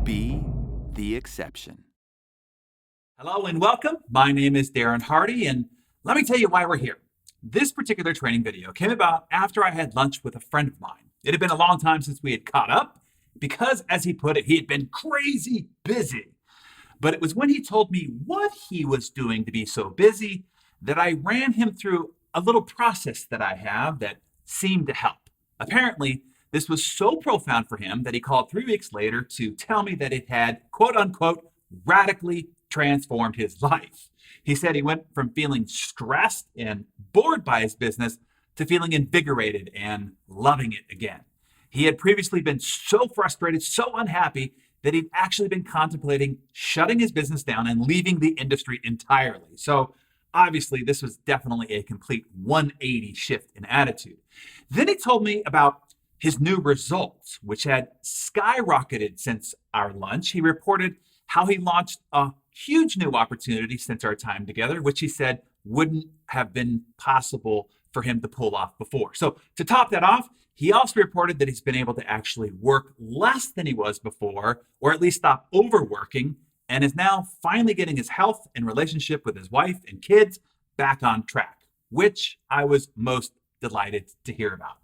Be the exception. Hello and welcome. My name is Darren Hardy, and let me tell you why we're here. This particular training video came about after I had lunch with a friend of mine. It had been a long time since we had caught up because, as he put it, he had been crazy busy. But it was when he told me what he was doing to be so busy that I ran him through a little process that I have that seemed to help. Apparently, this was so profound for him that he called 3 weeks later to tell me that it had, quote unquote, radically transformed his life. He said he went from feeling stressed and bored by his business to feeling invigorated and loving it again. He had previously been so frustrated, so unhappy, that he'd actually been contemplating shutting his business down and leaving the industry entirely. So obviously, this was definitely a complete 180 shift in attitude. Then he told me about his new results, which had skyrocketed since our lunch. He reported how he launched a huge new opportunity since our time together, which he said wouldn't have been possible for him to pull off before. So to top that off, he also reported that he's been able to actually work less than he was before, or at least stop overworking, and is now finally getting his health and relationship with his wife and kids back on track, which I was most delighted to hear about.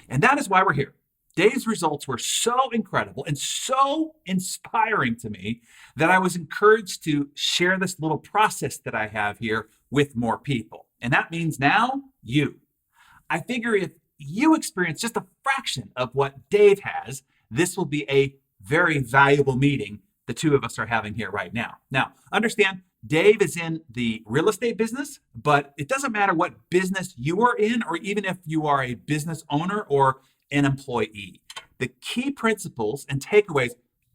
And that is why we're here. Dave's results were so incredible and so inspiring to me that I was encouraged to share this little process that I have here with more people. And that means now you. I figure if you experience just a fraction of what Dave has, this will be a very valuable meeting the two of us are having here right now. Now, understand, Dave is in the real estate business, but it doesn't matter what business you are in, or even if you are a business owner or an employee. The key principles and takeaways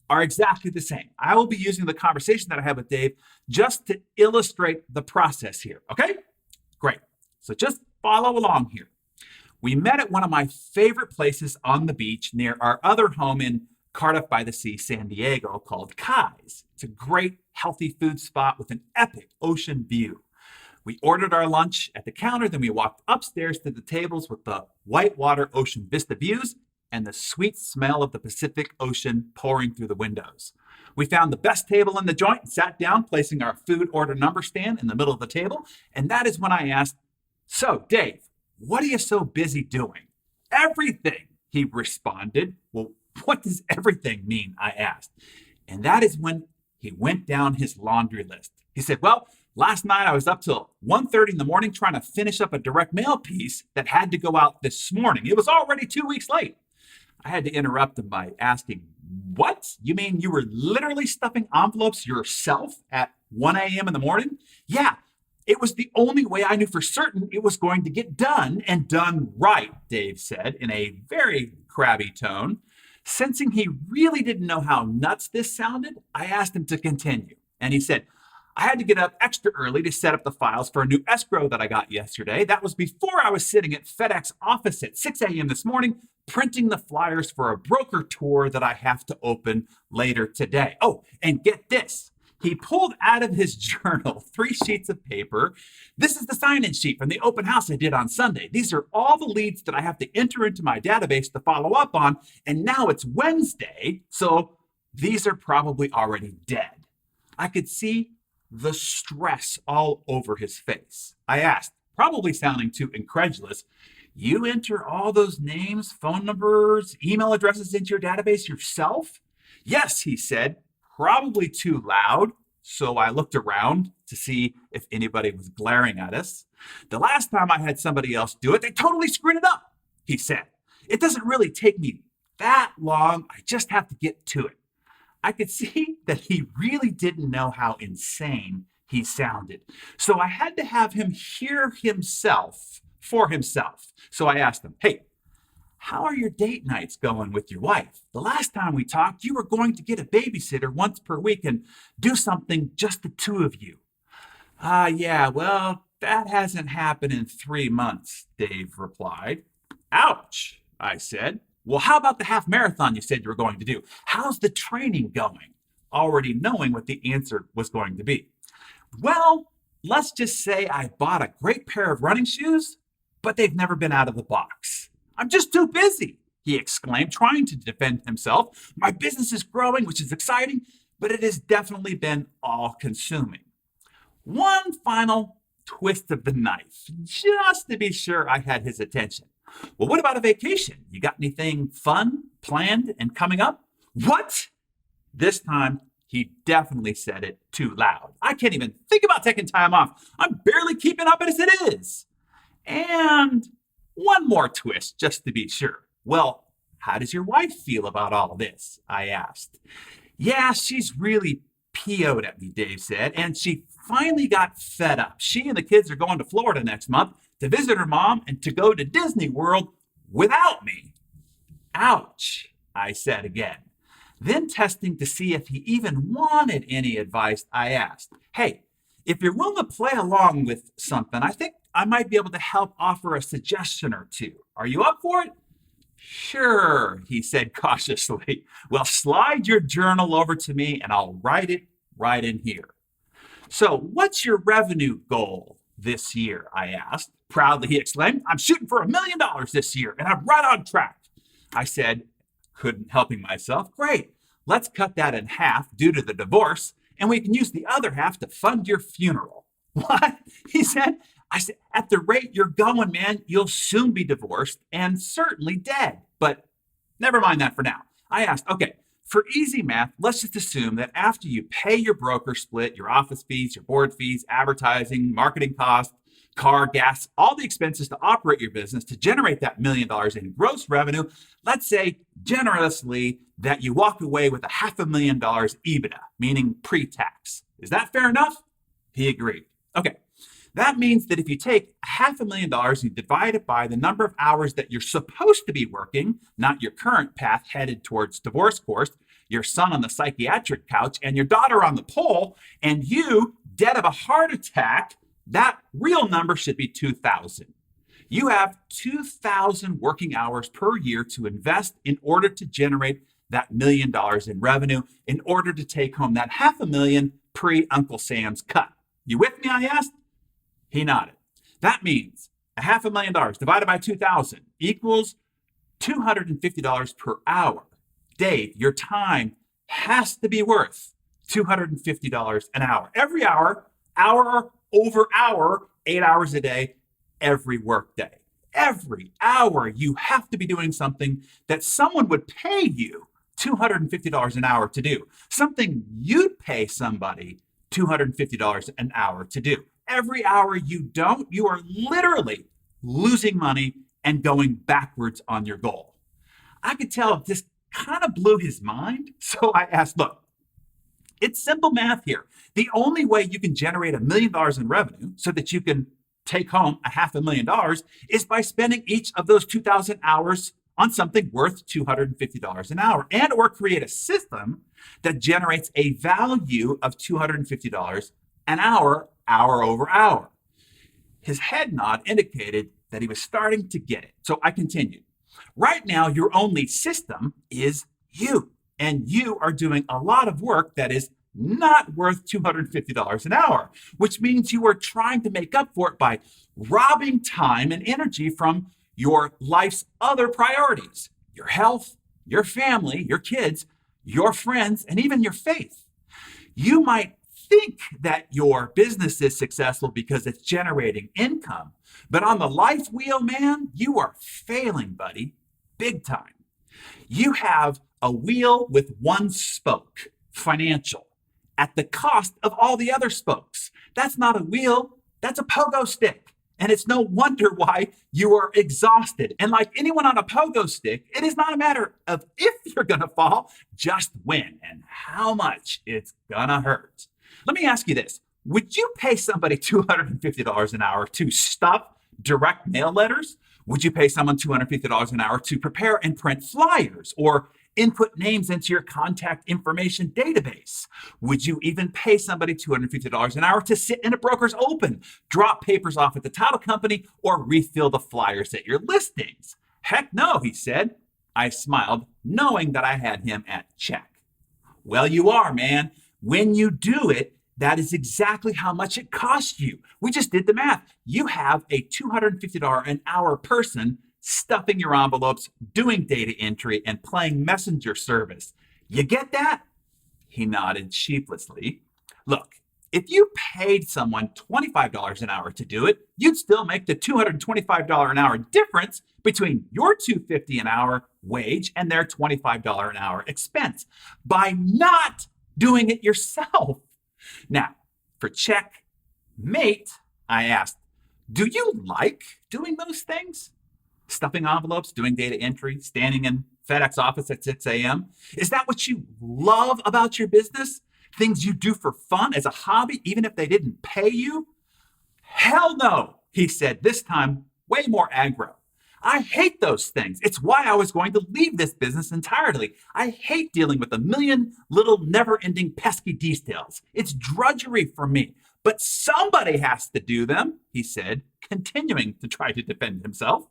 are exactly the same. I will be using the conversation that I had with Dave just to illustrate the process here. Okay? Great. So just follow along here. We met at one of my favorite places on the beach near our other home in Cardiff by the Sea, San Diego, called Kai's. It's a great, healthy food spot with an epic ocean view. We ordered our lunch at the counter, then we walked upstairs to the tables with the whitewater ocean vista views and the sweet smell of the Pacific Ocean pouring through the windows. We found the best table in the joint and sat down, placing our food order number stand in the middle of the table. And that is when I asked, "So, Dave, what are you so busy doing?" "Everything," he responded. "Well, what does everything mean?" I asked. And that is when he went down his laundry list. He said, "Well, last night I was up till 1:30 in the morning trying to finish up a direct mail piece that had to go out this morning. It was already 2 weeks late." I had to interrupt him by asking, "What? You mean you were literally stuffing envelopes yourself at 1 a.m. in the morning?" "Yeah, it was the only way I knew for certain it was going to get done, and done right," Dave said in a very crabby tone. Sensing he really didn't know how nuts this sounded, I asked him to continue. And he said, "I had to get up extra early to set up the files for a new escrow that I got yesterday. That was before I was sitting at FedEx office at 6 a.m. this morning, printing the flyers for a broker tour that I have to open later today. Oh, and get this." He pulled out of his journal 3 sheets of paper. "This is the sign-in sheet from the open house I did on Sunday. These are all the leads that I have to enter into my database to follow up on. And now it's Wednesday, so these are probably already dead." I could see the stress all over his face. I asked, probably sounding too incredulous, "You enter all those names, phone numbers, email addresses into your database yourself?" "Yes," he said, probably too loud, so I looked around to see if anybody was glaring at us. "The last time I had somebody else do it, they totally screwed it up," he said. "It doesn't really take me that long. I just have to get to it." I could see that he really didn't know how insane he sounded. So I had to have him hear himself for himself. So I asked him, "Hey, how are your date nights going with your wife? The last time we talked, you were going to get a babysitter once per week and do something just the two of you." Yeah, well, that hasn't happened in 3 months," Dave replied. "Ouch," I said. "Well, how about the half marathon you said you were going to do? How's the training going?" Already knowing what the answer was going to be. "Well, let's just say I bought a great pair of running shoes, but they've never been out of the box. I'm just too busy." he exclaimed, trying to defend himself. My business is growing, which is exciting, but it has definitely been all-consuming. One final twist of the knife, just to be sure I had his attention. Well, what about a vacation? You got anything fun planned and coming up? What? This time, he definitely said it too loud. I can't even think about taking time off. I'm barely keeping up as it is. And one more twist, just to be sure. Well, how does your wife feel about all this? I asked. Yeah, she's really PO'd at me, Dave said, and she finally got fed up. She and the kids are going to Florida next month to visit her mom and to go to Disney World without me. Ouch, I said again. Then, testing to see if he even wanted any advice, I asked, hey, if you're willing to play along with something, I think I might be able to help offer a suggestion or two. Are you up for it? Sure, he said cautiously. Well, slide your journal over to me and I'll write it right in here. So, what's your revenue goal this year? I asked. Proudly, he exclaimed, I'm shooting for $1 million this year and I'm right on track. I said, couldn't helping myself. Great. Let's cut that in half due to the divorce, and we can use the other half to fund your funeral. What? He said. I said, at the rate you're going, man, you'll soon be divorced and certainly dead. But never mind that for now. I asked, okay, for easy math, let's just assume that after you pay your broker split, your office fees, your board fees, advertising, marketing costs, car, gas, all the expenses to operate your business to generate that $1 million in gross revenue, let's say generously that you walk away with $500,000 EBITDA, meaning pre-tax. Is that fair enough? He agreed. Okay. That means that if you take $500,000 and you divide it by the number of hours that you're supposed to be working, not your current path headed towards divorce course, your son on the psychiatric couch, and your daughter on the pole, and you dead of a heart attack, that real number should be 2,000. You have 2,000 working hours per year to invest in order to generate that $1 million in revenue, in order to take home that $500,000 pre-Uncle Sam's cut. You with me, I asked? He nodded. That means $500,000 divided by 2,000 equals $250 per hour. Dave, your time has to be worth $250 an hour. Every hour, hour over hour, 8 hours a day, every work day. Every hour you have to be doing something that someone would pay you $250 an hour to do. Something you'd pay somebody $250 an hour to do. Every hour you don't, you are literally losing money and going backwards on your goal. I could tell this kind of blew his mind. So I asked, look, it's simple math here. The only way you can generate $1 million in revenue so that you can take home $500,000 is by spending each of those 2,000 hours on something worth $250 an hour, and or create a system that generates a value of $250 an hour, hour over hour. His head nod indicated that he was starting to get it. So I continued. Right now, your only system is you, and you are doing a lot of work that is not worth $250 an hour, which means you are trying to make up for it by robbing time and energy from your life's other priorities, your health, your family, your kids, your friends, and even your faith. You might think that your business is successful because it's generating income, but on the life wheel, man, you are failing, buddy, big time. You have a wheel with one spoke, financial, at the cost of all the other spokes. That's not a wheel, that's a pogo stick. And it's no wonder why you are exhausted. And like anyone on a pogo stick, it is not a matter of if you're gonna fall, just when and how much it's gonna hurt. Let me ask you this. Would you pay somebody $250 an hour to stuff direct mail letters? Would you pay someone $250 an hour to prepare and print flyers or input names into your contact information database? Would you even pay somebody $250 an hour to sit in a broker's open, drop papers off at the title company, or refill the flyers at your listings? Heck no, he said. I smiled, knowing that I had him at check. Well, you are, man. When you do it, that is exactly how much it costs you. We just did the math. You have a $250 an hour person stuffing your envelopes, doing data entry, and playing messenger service. You get that? He nodded sheepishly. Look, if you paid someone $25 an hour to do it, you'd still make the $225 an hour difference between your $250 an hour wage and their $25 an hour expense by not doing it yourself. Now, for checkmate, I asked, do you like doing those things? Stuffing envelopes, doing data entry, standing in FedEx office at 6 a.m.? Is that what you love about your business? Things you do for fun as a hobby, even if they didn't pay you? Hell no, he said, this time way more aggro. I hate those things. It's why I was going to leave this business entirely. I hate dealing with a million little never-ending pesky details. It's drudgery for me. But somebody has to do them, he said, continuing to try to defend himself.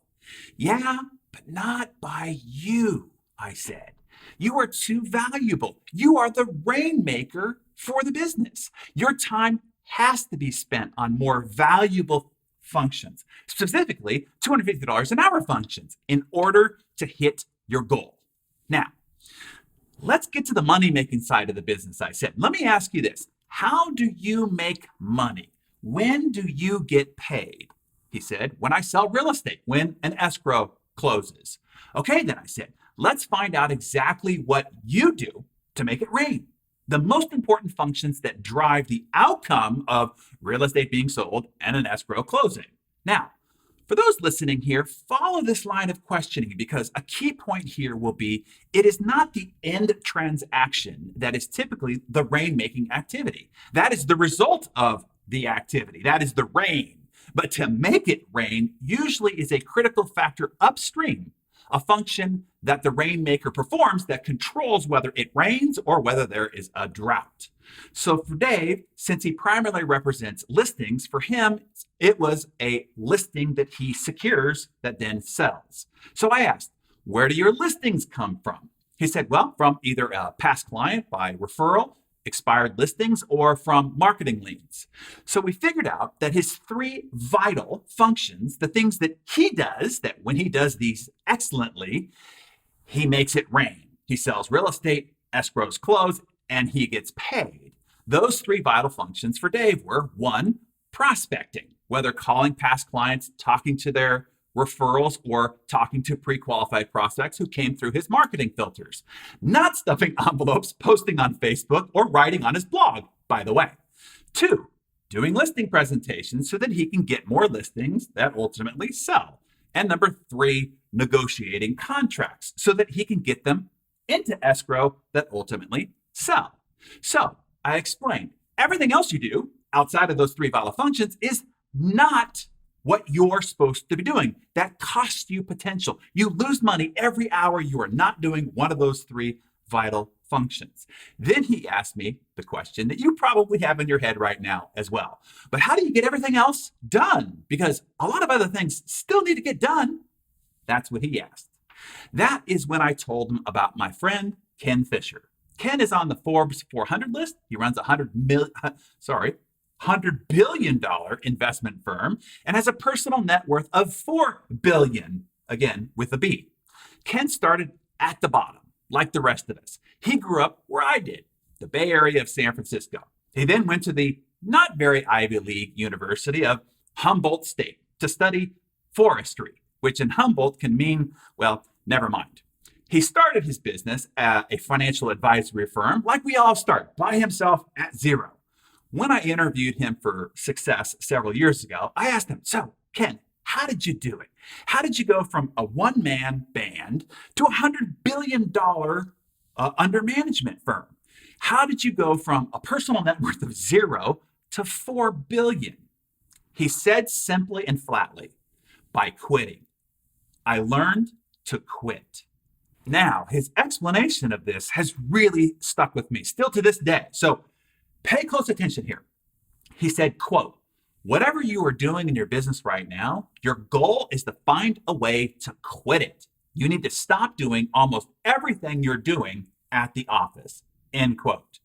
Yeah, but not by you, I said. You are too valuable. You are the rainmaker for the business. Your time has to be spent on more valuable functions, specifically $250 an hour functions, in order to hit your goal. Now, let's get to the money-making side of the business, I said. Let me ask you this. How do you make money? When do you get paid? He said, when I sell real estate, when an escrow closes. Okay, then I said, let's find out exactly what you do to make it rain. The most important functions that drive the outcome of real estate being sold and an escrow closing. Now, for those listening here, follow this line of questioning because a key point here will be it is not the end transaction that is typically the rain-making activity. That is the result of the activity. That is the rain. But to make it rain usually is a critical factor upstream, a function that the rainmaker performs that controls whether it rains or whether there is a drought. So for Dave, since he primarily represents listings, for him, it was a listing that he secures that then sells. So I asked, where do your listings come from? He said, well, from either a past client by referral, expired listings, or from marketing leads. So we figured out that his three vital functions, the things that he does, that when he does these excellently, he makes it rain. He sells real estate, escrows close, and he gets paid. Those three vital functions for Dave were one, prospecting, whether calling past clients, talking to their referrals, or talking to pre-qualified prospects who came through his marketing filters. Not stuffing envelopes, posting on Facebook, or writing on his blog, by the way. Two, doing listing presentations so that he can get more listings that ultimately sell. And number three, negotiating contracts so that he can get them into escrow that ultimately sell. So I explained everything else you do outside of those three vital functions is not what you're supposed to be doing. That costs you potential. You lose money every hour you are not doing one of those three vital functions. Then he asked me the question that you probably have in your head right now as well. But how do you get everything else done? Because a lot of other things still need to get done. That's what he asked. That is when I told him about my friend, Ken Fisher. Ken is on the Forbes 400 list. He runs a $100 billion investment firm and has a personal net worth of $4 billion, again, with a B. Ken started at the bottom, like the rest of us. He grew up where I did, the Bay Area of San Francisco. He then went to the not very Ivy League University of Humboldt State to study forestry, which in Humboldt can mean, well, never mind. He started his business at a financial advisory firm, like we all start, by himself at zero. When I interviewed him for Success several years ago, I asked him, so Ken, how did you do it? How did you go from a one-man band to a $100 billion under management firm? How did you go from a personal net worth of zero to $4 billion? He said simply and flatly, by quitting. I learned to quit. Now, his explanation of this has really stuck with me, still to this day. So pay close attention here. He said, quote, whatever you are doing in your business right now, your goal is to find a way to quit it. You need to stop doing almost everything you're doing at the office, end quote.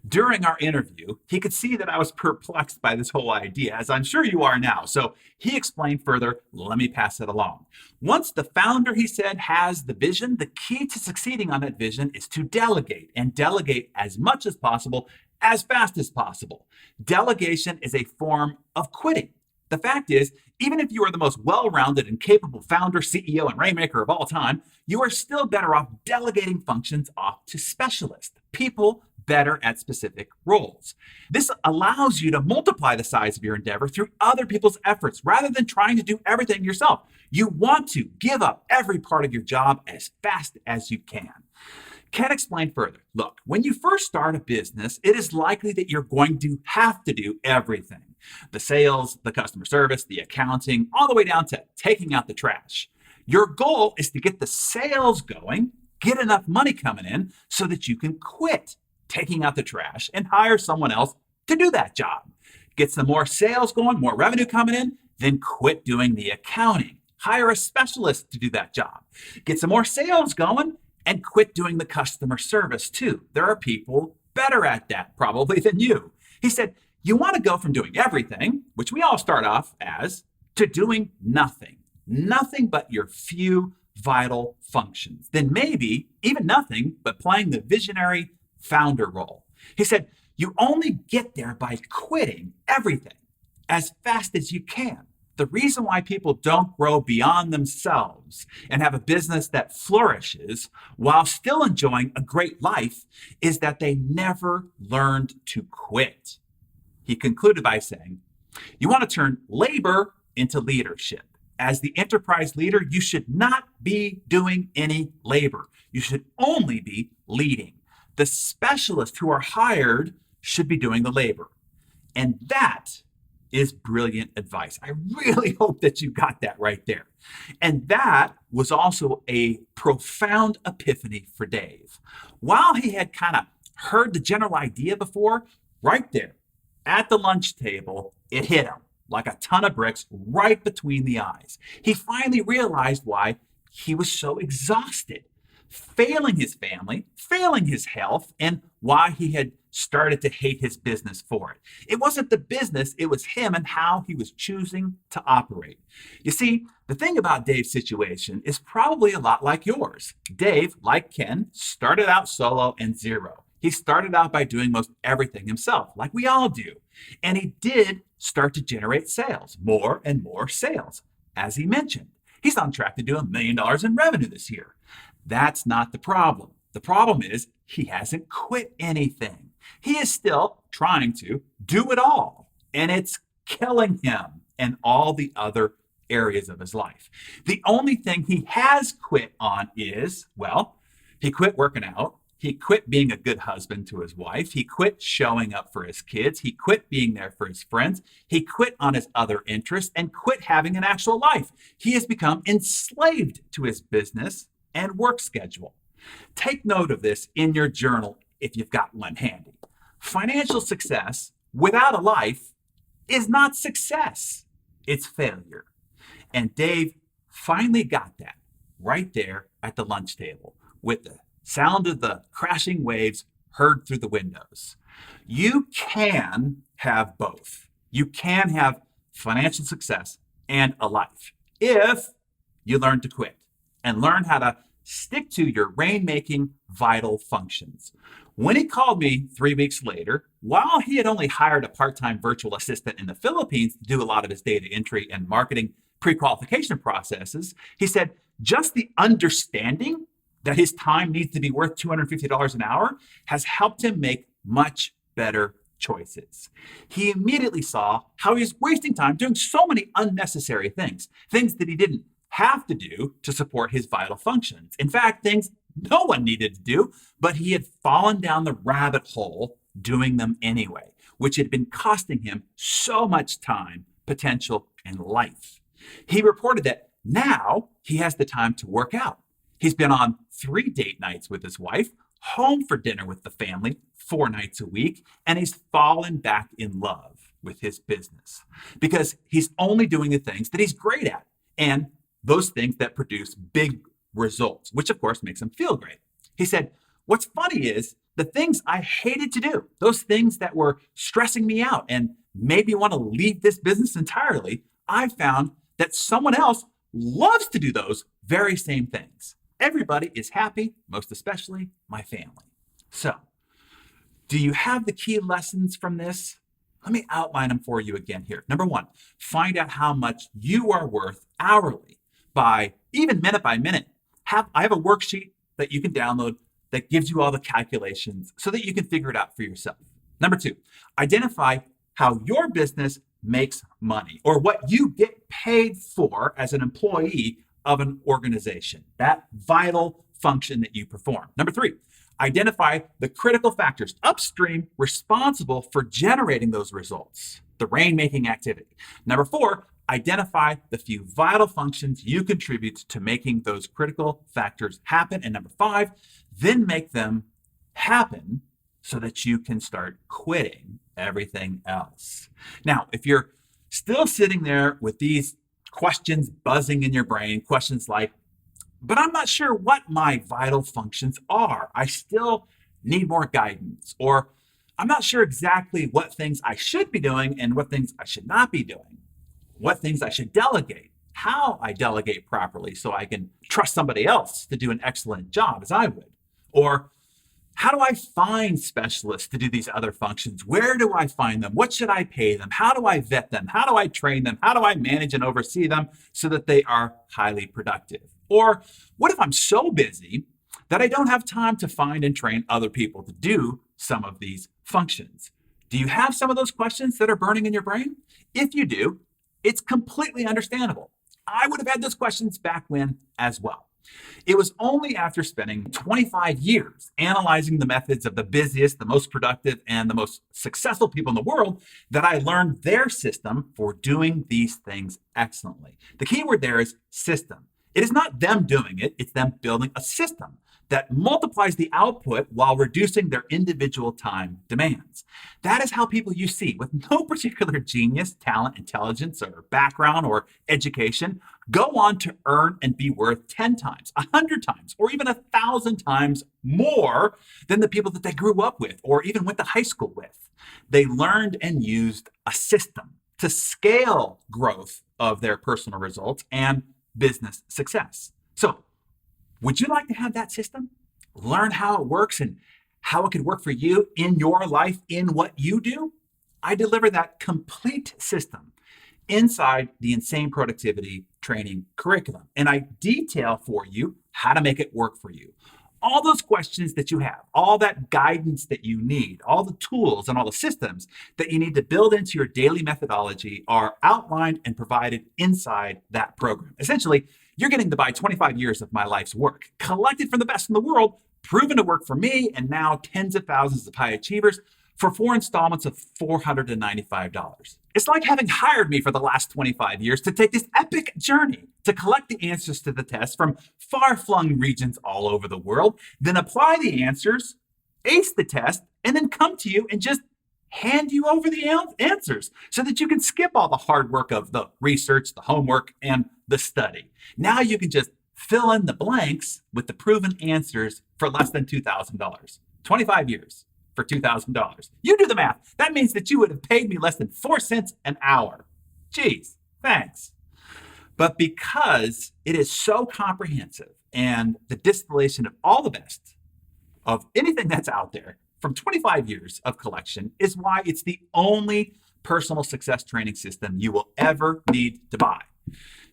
During our interview, he could see that I was perplexed by this whole idea, as I'm sure you are now. So he explained further. Let me pass it along. Once the founder, he said, has the vision, the key to succeeding on that vision is to delegate and delegate as much as possible, as fast as possible. Delegation is a form of quitting. The fact is, even if you are the most well-rounded and capable founder, CEO, and rainmaker of all time, you are still better off delegating functions off to specialists, people better at specific roles. This allows you to multiply the size of your endeavor through other people's efforts rather than trying to do everything yourself. You want to give up every part of your job as fast as you can. Ken explained further. Look, when you first start a business, it is likely that you're going to have to do everything. The sales, the customer service, the accounting, all the way down to taking out the trash. Your goal is to get the sales going, get enough money coming in so that you can quit taking out the trash and hire someone else to do that job. Get some more sales going, more revenue coming in, then quit doing the accounting. Hire a specialist to do that job. Get some more sales going and quit doing the customer service too. There are people better at that probably than you. He said, you want to go from doing everything, which we all start off as, to doing nothing. Nothing but your few vital functions. Then maybe even nothing but playing the visionary founder role. He said, you only get there by quitting everything as fast as you can. The reason why people don't grow beyond themselves and have a business that flourishes while still enjoying a great life is that they never learned to quit. He concluded by saying, you want to turn labor into leadership. As the enterprise leader, you should not be doing any labor. You should only be leading. The specialists who are hired should be doing the labor. And that is brilliant advice. I really hope that you got that right there. And that was also a profound epiphany for Dave. While he had kind of heard the general idea before, right there at the lunch table, it hit him like a ton of bricks right between the eyes. He finally realized why he was so exhausted, failing his family, failing his health, and why he had started to hate his business for it. It wasn't the business, it was him and how he was choosing to operate. You see, the thing about Dave's situation is probably a lot like yours. Dave, like Ken, started out solo and zero. He started out by doing most everything himself, like we all do. And he did start to generate sales, more and more sales. As he mentioned, he's on track to do $1 million in revenue this year. That's not the problem. The problem is he hasn't quit anything. He is still trying to do it all, and it's killing him and all the other areas of his life. The only thing he has quit on is, well, he quit working out. He quit being a good husband to his wife. He quit showing up for his kids. He quit being there for his friends. He quit on his other interests and quit having an actual life. He has become enslaved to his business and work schedule. Take note of this in your journal if you've got one handy. Financial success without a life is not success, it's failure. And Dave finally got that right there at the lunch table with the sound of the crashing waves heard through the windows. You can have both. You can have financial success and a life if you learn to quit and learn how to stick to your rainmaking vital functions. When he called me 3 weeks later, while he had only hired a part-time virtual assistant in the Philippines to do a lot of his data entry and marketing pre-qualification processes, he said, just the understanding that his time needs to be worth $250 an hour has helped him make much better choices. He immediately saw how he was wasting time doing so many unnecessary things that he didn't have to do to support his vital functions. In fact, things no one needed to do, but he had fallen down the rabbit hole doing them anyway, which had been costing him so much time, potential, and life. He reported that now he has the time to work out. He's been on 3 date nights with his wife, home for dinner with the family 4 nights a week, and he's fallen back in love with his business because he's only doing the things that he's great at and those things that produce big results, which of course makes him feel great. He said, what's funny is the things I hated to do, those things that were stressing me out and made me want to leave this business entirely, I found that someone else loves to do those very same things. Everybody is happy, most especially my family. So, do you have the key lessons from this? Let me outline them for you again here. Number one, find out how much you are worth hourly by even minute by minute. I have a worksheet that you can download that gives you all the calculations so that you can figure it out for yourself. Number two, identify how your business makes money or what you get paid for as an employee of an organization, that vital function that you perform. Number three, identify the critical factors upstream responsible for generating those results, the rainmaking activity. Number four, identify the few vital functions you contribute to making those critical factors happen. And number five, then make them happen so that you can start quitting everything else. Now, if you're still sitting there with these questions buzzing in your brain, questions like, but I'm not sure what my vital functions are. I still need more guidance, or I'm not sure exactly what things I should be doing and what things I should not be doing, what things I should delegate, how I delegate properly so I can trust somebody else to do an excellent job as I would, or how do I find specialists to do these other functions? Where do I find them? What should I pay them? How do I vet them? How do I train them? How do I manage and oversee them so that they are highly productive? Or what if I'm so busy that I don't have time to find and train other people to do some of these functions? Do you have some of those questions that are burning in your brain? If you do, it's completely understandable. I would have had those questions back when as well. It was only after spending 25 years analyzing the methods of the busiest, the most productive, and the most successful people in the world that I learned their system for doing these things excellently. The key word there is system. It is not them doing it, it's them building a system that multiplies the output while reducing their individual time demands. That is how people you see with no particular genius, talent, intelligence, or background or education go on to earn and be worth 10 times, 100 times, or even 1,000 times more than the people that they grew up with or even went to high school with. They learned and used a system to scale growth of their personal results and business success. So, would you like to have that system? Learn how it works and how it could work for you in your life, in what you do? I deliver that complete system inside the Insane Productivity Training curriculum. And I detail for you how to make it work for you. All those questions that you have, all that guidance that you need, all the tools and all the systems that you need to build into your daily methodology are outlined and provided inside that program. Essentially, you're getting to buy 25 years of my life's work, collected from the best in the world, proven to work for me, and now tens of thousands of high achievers for 4 installments of $495. It's like having hired me for the last 25 years to take this epic journey to collect the answers to the test from far-flung regions all over the world, then apply the answers, ace the test, and then come to you and just hand you over the answers so that you can skip all the hard work of the research, the homework, and the study. Now you can just fill in the blanks with the proven answers for less than $2,000. 25 years for $2,000. You do the math. That means that you would have paid me less than 4 cents an hour. Geez, thanks. But because it is so comprehensive and the distillation of all the best of anything that's out there from 25 years of collection is why it's the only personal success training system you will ever need to buy.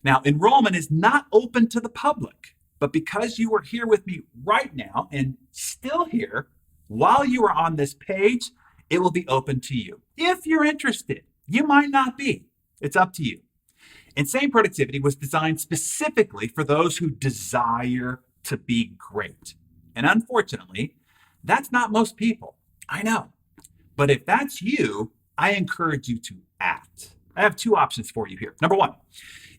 Now, enrollment is not open to the public, but because you are here with me right now and still here while you are on this page, it will be open to you. If you're interested, you might not be. It's up to you. Insane Productivity was designed specifically for those who desire to be great. And unfortunately, that's not most people. I know. But if that's you, I encourage you to act. I have 2 options for you here. Number 1,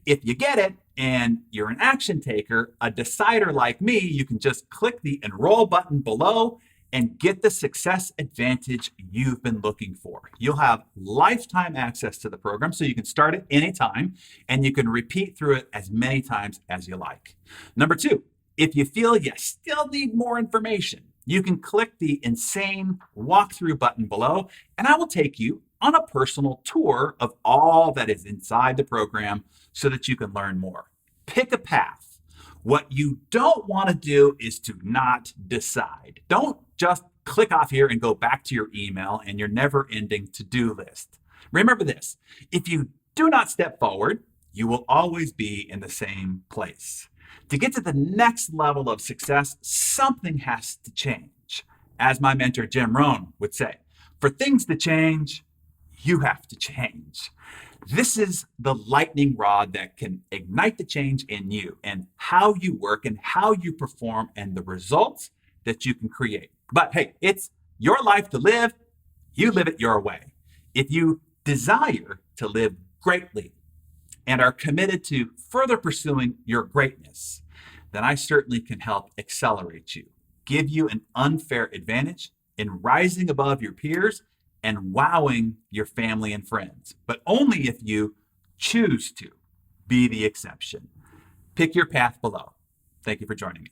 if you get it and you're an action taker, a decider like me, you can just click the enroll button below and get the success advantage you've been looking for. You'll have lifetime access to the program, so you can start it anytime and you can repeat through it as many times as you like. Number 2, if you feel you still need more information, you can click the insane walkthrough button below, and I will take you on a personal tour of all that is inside the program so that you can learn more. Pick a path. What you don't want to do is to not decide. Don't just click off here and go back to your email and your never-ending to-do list. Remember this, if you do not step forward, you will always be in the same place. To get to the next level of success, something has to change. As my mentor Jim Rohn would say, for things to change, you have to change. This is the lightning rod that can ignite the change in you and how you work and how you perform and the results that you can create. But hey, it's your life to live. You live it your way. If you desire to live greatly and are committed to further pursuing your greatness, then I certainly can help accelerate you, give you an unfair advantage in rising above your peers and wowing your family and friends, but only if you choose to be the exception. Pick your path below. Thank you for joining me.